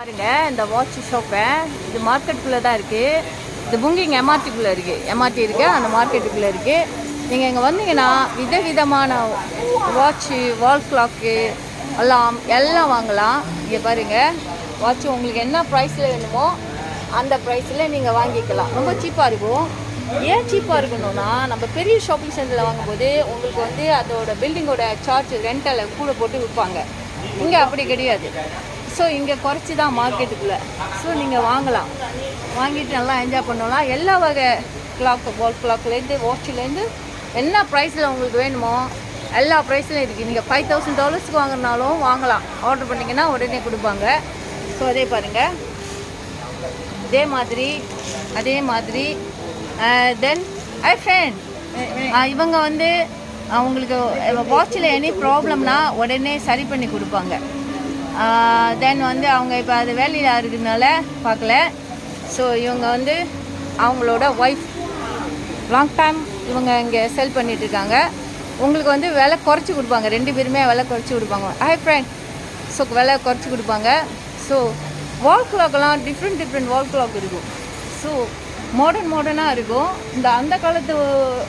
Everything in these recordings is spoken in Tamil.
பாருங்க இந்த வாட்ச் ஷாப்பை இது மார்க்கெட்டுக்குள்ளே தான் இருக்குது. இது புங்கிங் எம்ஆர்டிக்குள்ளே இருக்குது. எம்ஆர்டி இருக்குது, அந்த மார்க்கெட்டுக்குள்ளே இருக்குது. நீங்கள் இங்கே வந்தீங்கன்னா விதவிதமான வாட்ச்சு, வால் கிளாக்கு எல்லாம் வாங்கலாம். இங்கே பாருங்கள், வாட்ச் உங்களுக்கு என்ன ப்ரைஸில் வேணுமோ அந்த ப்ரைஸில் நீங்கள் வாங்கிக்கலாம். ரொம்ப சீப்பாக இருக்கும். ஏன் சீப்பாக இருக்கணும்னா, நம்ம பெரிய ஷாப்பிங் சென்டரில் வாங்கும்போது உங்களுக்கு வந்து அதோட பில்டிங்கோட சார்ஜ் ரெண்டலை கூட போட்டு விற்பாங்க. இங்கே அப்படி கிடையாது. ஸோ இங்கே குறைச்சி தான் மார்க்கெட்டுக்குள்ளே. ஸோ நீங்கள் வாங்கலாம், வாங்கிட்டு நல்லா என்ஜாய் பண்ணலாம். எல்லா வகை கிளாக், வால் கிளாக்லேருந்து வாட்சிலேருந்து என்ன ப்ரைஸில் உங்களுக்கு வேணுமோ எல்லா ப்ரைஸ்லையும் இருக்குது. நீங்கள் $5000 வாங்கினாலும் வாங்கலாம். ஆர்டர் பண்ணிங்கன்னா உடனே கொடுப்பாங்க. ஸோ அதே பாருங்கள், அதே மாதிரி தென் ஃப்ரெண்ட் இவங்க வந்து அவங்களுக்கு வாட்சில் எனி ப்ராப்ளம்னா உடனே சரி பண்ணி கொடுப்பாங்க. தென் வந்து அவங்க இப்போ அது வேலையில் இருக்கிறதுனால பார்க்கல. ஸோ இவங்க வந்து அவங்களோட ஒய்ஃப் லாங் டைம் இவங்க இங்கே செல் பண்ணிகிட்ருக்காங்க. உங்களுக்கு வந்து விலை குறைச்சி கொடுப்பாங்க. 2 பேருமே விலை குறைச்சி கொடுப்பாங்க. ஃப்ரெண்ட் ஸோ விலை குறைச்சி கொடுப்பாங்க. ஸோ வால் கிளாக்லாம் டிஃப்ரெண்ட் வால் கிளாக் இருக்கும். ஸோ மாடர்னாக இருக்கும். அந்த காலத்து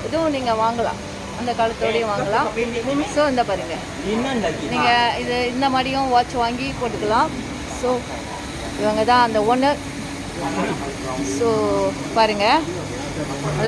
இதுவும் நீங்கள் வாங்கலாம், அந்த காலத்தோடையும் வாங்கலாம். ஸோ இந்த பாருங்கள், நீங்கள் இந்த மாதிரியும் வாட்ச் வாங்கி போட்டுக்கலாம். ஸோ இவங்க தான் அந்த ஓனர். ஸோ பாருங்கள்.